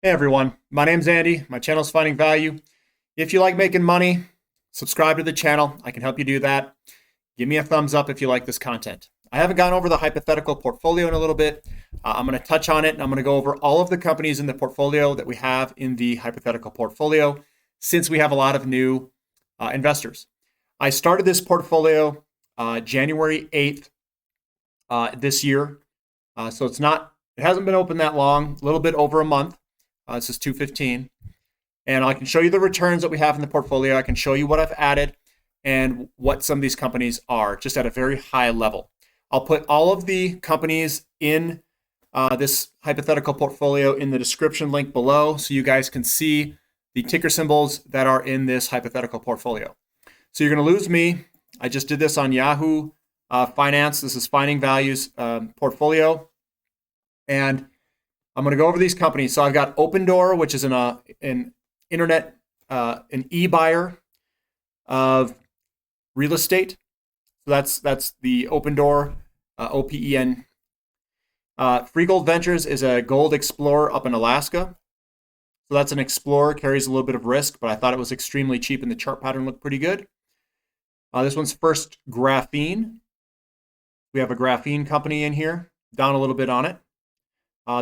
Hey everyone, my name's Andy. My channel's Finding Value. If you like making money, subscribe to the channel. I can help you do that. Give me a thumbs up if you like this content. I haven't gone over the hypothetical portfolio in a little bit. I'm going to touch on it and I'm going to go over all of the companies in the portfolio that we have in the hypothetical portfolio since we have a lot of new investors. I started this portfolio January 8th this year. So it hasn't been open that long, a little bit over a month. This is 215. And I can show you the returns that we have in the portfolio. I can show you what I've added and what some of these companies are, just at a very high level. I'll put all of the companies in this hypothetical portfolio in the description link below so you guys can see the ticker symbols that are in this hypothetical portfolio. So you're going to lose me. I just did this on Yahoo Finance. This is Finding Value's portfolio. And I'm going to go over these companies. So I've got Opendoor, which is an internet, an e-buyer of real estate. So that's the Opendoor, OPEN. Free Gold Ventures is a gold explorer up in Alaska. So that's an explorer, carries a little bit of risk, but I thought it was extremely cheap and the chart pattern looked pretty good. This one's First Graphene. We have a graphene company in here, down a little bit on it.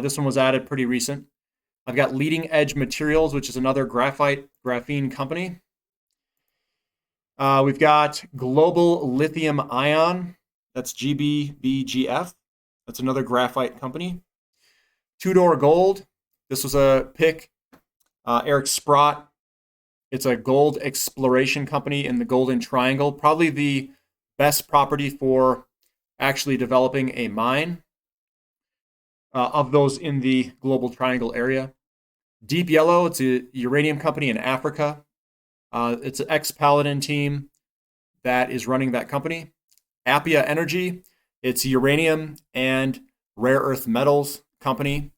This one was added pretty recent. I've got Leading Edge Materials, which is another graphene company. We've got Global Lithium Ion. That's GBBGF. That's another graphite company. Tudor Gold. This was a pick. Eric Sprott. It's a gold exploration company in the Golden Triangle. Probably the best property for actually developing a mine. Of those in the Global Triangle area. Deep Yellow, it's a uranium company in Africa. It's an ex-Paladin team that is running that company. Appia Energy, it's a uranium and rare earth metals company.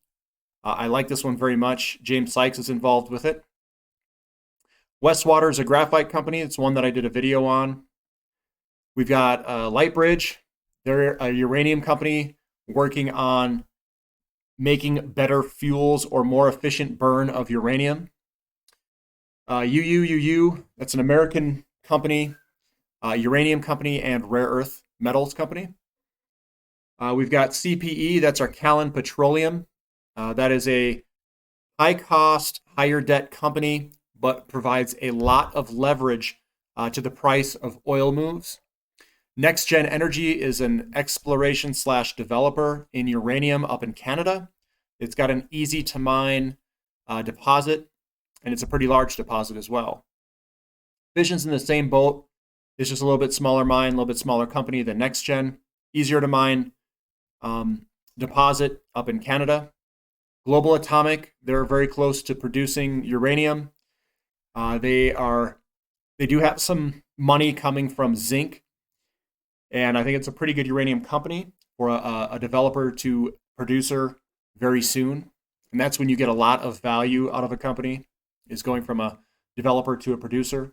I like this one very much. James Sykes is involved with it. Westwater is a graphite company. It's one that I did a video on. We've got Lightbridge. They're a uranium company working on making better fuels or more efficient burn of uranium. UUUU, that's an American company, uranium company and rare earth metals company. We've got CPE, that's our Callan Petroleum. That is a high cost, higher debt company, but provides a lot of leverage to the price of oil moves. Next Gen Energy is an exploration / developer in uranium up in Canada. It's got an easy to mine deposit, and it's a pretty large deposit as well. Fission's in the same boat. It's just a little bit smaller mine, a little bit smaller company than Next Gen. Easier to mine deposit up in Canada. Global Atomic, they're very close to producing uranium. They do have some money coming from zinc. And I think it's a pretty good uranium company for a developer to producer very soon. And that's when you get a lot of value out of a company, is going from a developer to a producer.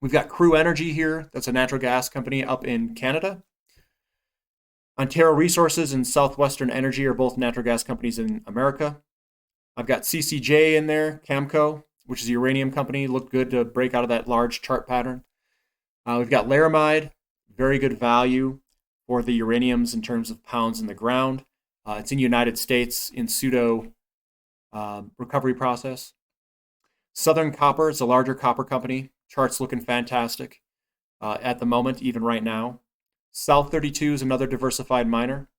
We've got Crew Energy here. That's a natural gas company up in Canada. Ontario Resources and Southwestern Energy are both natural gas companies in America. I've got CCJ in there, Camco, which is a uranium company. Looked good to break out of that large chart pattern. We've got Laramide. Very good value for the uraniums in terms of pounds in the ground. It's in the United States in pseudo recovery process. Southern Copper is a larger copper company. Chart's looking fantastic at the moment, even right now. South 32 is another diversified miner.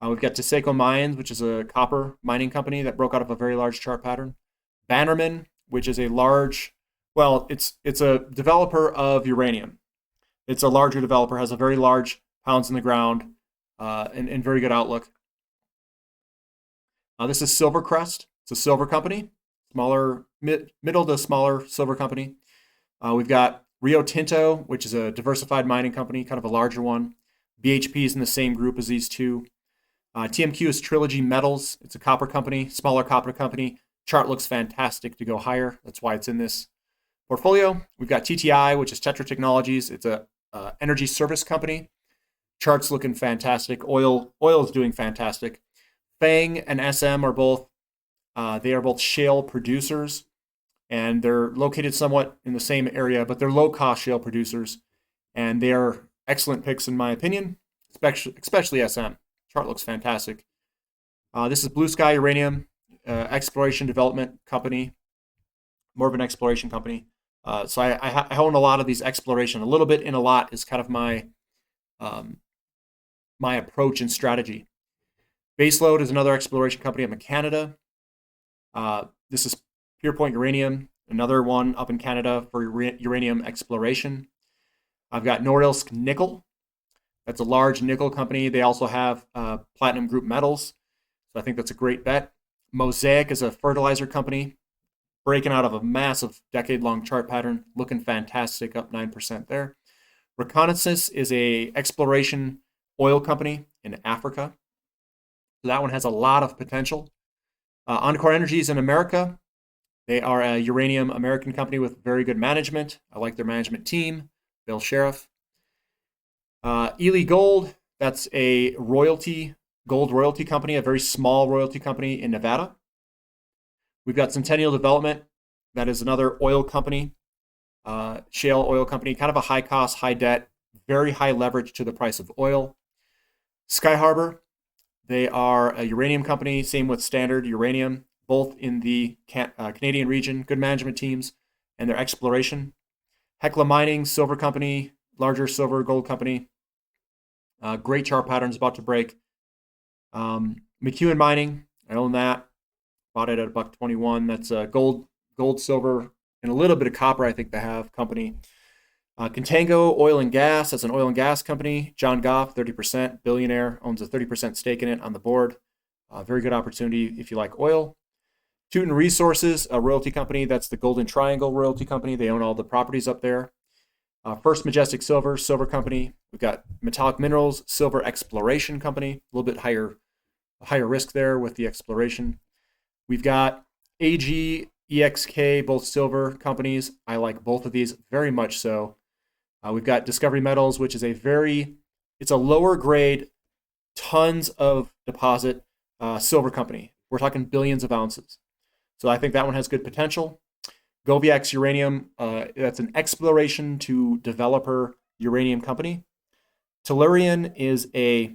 We've got Taseko Mines, which is a copper mining company that broke out of a very large chart pattern. Bannerman, which is it's a developer of uranium. It's a larger developer, has a very large pounds in the ground and very good outlook. This is Silvercrest. It's a silver company, middle to smaller silver company. We've got Rio Tinto, which is a diversified mining company, kind of a larger one. BHP is in the same group as these two. TMQ is Trilogy Metals. It's a copper company, smaller copper company. Chart looks fantastic to go higher. That's why it's in this portfolio. We've got TTI, which is Tetra Technologies. It's a energy service company. Chart's looking fantastic. Oil is doing fantastic. FANG and SM are both They are both shale producers, and they're located somewhat in the same area, but they're low-cost shale producers, and they are excellent picks in my opinion, especially SM. Chart looks fantastic. This is Blue Sky Uranium, exploration development company, more of an exploration company. So I own a lot of these exploration. A little bit in a lot is kind of my my approach and strategy. Baseload is another exploration company up in Canada. This is Purepoint Uranium, another one up in Canada for uranium exploration. I've got Norilsk Nickel. That's a large nickel company. They also have platinum group metals. So I think that's a great bet. Mosaic is a fertilizer company, breaking out of a massive decade-long chart pattern, looking fantastic, up 9% there. Reconnaissance is a exploration oil company in Africa. So that one has a lot of potential. Encore Energy is in America. They are a uranium American company with very good management. I like their management team, Bill Sheriff. Ely Gold, that's a gold royalty company, a very small royalty company in Nevada. We've got Centennial Development. That is another oil company, shale oil company, kind of a high cost, high debt, very high leverage to the price of oil. Sky Harbor, they are a uranium company, same with Standard Uranium, both in the Canadian region, good management teams, and their exploration. Hecla Mining, silver company, larger silver gold company. Great chart patterns about to break. McEwen Mining, I own that. Bought it at $1.21. That's a gold, silver, and a little bit of copper, I think they have, company. Contango Oil and Gas, that's an oil and gas company. John Goff, 30%, billionaire, owns a 30% stake in it on the board. Very good opportunity if you like oil. Teuton Resources, a royalty company. That's the Golden Triangle royalty company. They own all the properties up there. First Majestic Silver, silver company. We've got Metallic Minerals, silver exploration company. A little bit higher risk there with the exploration. We've got AG, EXK, both silver companies. I like both of these very much so. We've got Discovery Metals, which is it's a lower grade, tons of deposit silver company. We're talking billions of ounces. So I think that one has good potential. Govix Uranium, that's an exploration to developer uranium company. Tellurian is a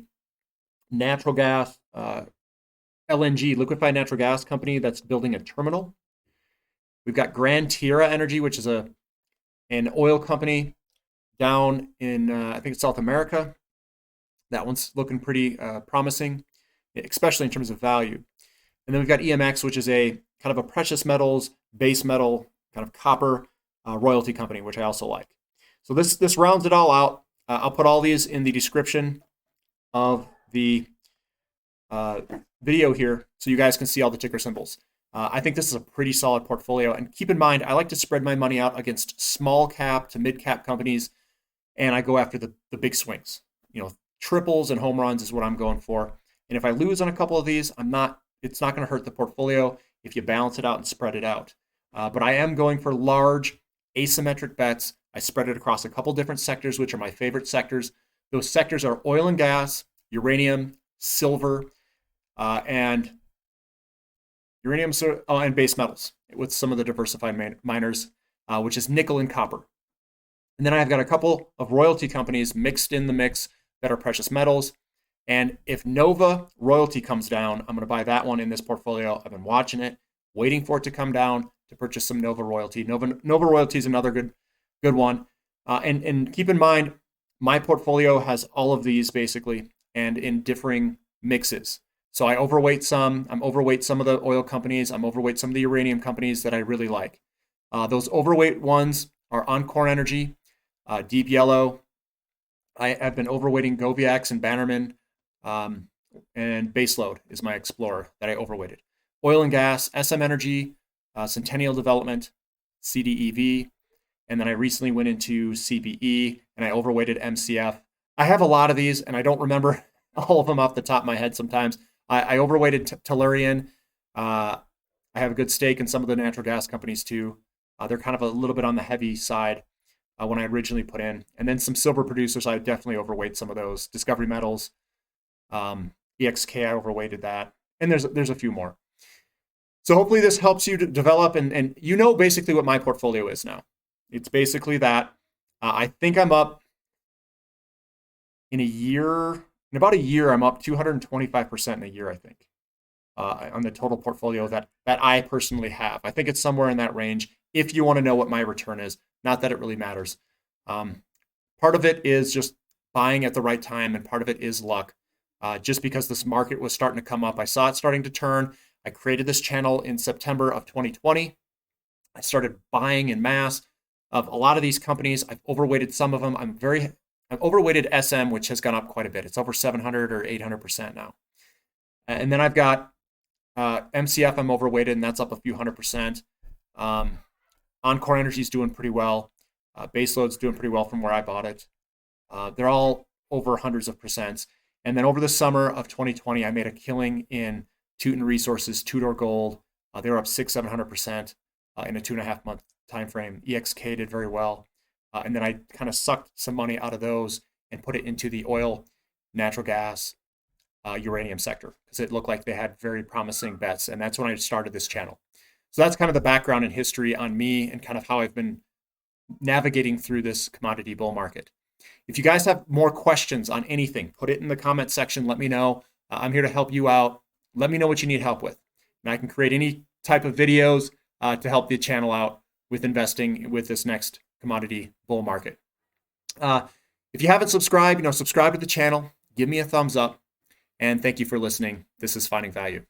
natural gas, LNG, liquefied natural gas company that's building a terminal. We've got Grand Tierra Energy, which is an oil company down in, I think it's South America. That one's looking pretty promising, especially in terms of value. And then we've got EMX, which is a kind of a precious metals, base metal, kind of copper royalty company, which I also like. So this rounds it all out. I'll put all these in the description of the video here so you guys can see all the ticker symbols. I think this is a pretty solid portfolio. And keep in mind, I like to spread my money out against small cap to mid cap companies, and I go after the big swings. You know, triples and home runs is what I'm going for. And if I lose on a couple of these, it's not going to hurt the portfolio if you balance it out and spread it out. But I am going for large asymmetric bets. I spread it across a couple different sectors, which are my favorite sectors. Those sectors are oil and gas, uranium, silver, and base metals with some of the diversified miners, which is nickel and copper. And then I've got a couple of royalty companies mixed in the mix that are precious metals. And if Nova royalty comes down, I'm going to buy that one in this portfolio. I've been watching it, waiting for it to come down to purchase some Nova royalty. Nova royalty is another good one. And keep in mind, my portfolio has all of these basically, and in differing mixes. So I overweight some. I'm overweight some of the oil companies. I'm overweight some of the uranium companies that I really like. Those overweight ones are Encore Energy, Deep Yellow. I have been overweighting Govix and Bannerman, and Baseload is my Explorer that I overweighted. Oil and gas, SM Energy, Centennial Development, CDEV, and then I recently went into CBE and I overweighted MCF. I have a lot of these and I don't remember all of them off the top of my head sometimes. I overweighted Tellurian. I have a good stake in some of the natural gas companies too. They're kind of a little bit on the heavy side when I originally put in. And then some silver producers, I definitely overweight some of those. Discovery Metals, EXK, I overweighted that. And there's a few more. So hopefully this helps you to develop, and you know basically what my portfolio is now. It's basically that. I think I'm up in a year, in about a year, I'm up 225% in a year, I think, on the total portfolio that I personally have. I think it's somewhere in that range if you want to know what my return is. Not that it really matters. Part of it is just buying at the right time, and part of it is luck. Just because this market was starting to come up, I saw it starting to turn. I created this channel in September of 2020. I started buying in mass of a lot of these companies. I've overweighted some of them. I've overweighted SM, which has gone up quite a bit. It's over 700 or 800% now. And then I've got MCF, I'm overweighted, and that's up a few 100%. Encore Energy's doing pretty well. Baseload's doing pretty well from where I bought it. They're all over hundreds of percents. And then over the summer of 2020, I made a killing in Teuton Resources, Tudor Gold. They were up 600-700% in a 2.5 month time frame. EXK did very well. And then I kind of sucked some money out of those and put it into the oil, natural gas, uranium sector, because it looked like they had very promising bets. And that's when I started this channel. So that's kind of the background and history on me and kind of how I've been navigating through this commodity bull market. If you guys have more questions on anything, put it in the comment section. Let me know. I'm here to help you out. Let me know what you need help with. And I can create any type of videos to help the channel out with investing with this next commodity bull market. If you haven't subscribed, subscribe to the channel. Give me a thumbs up. And thank you for listening. This is Finding Value.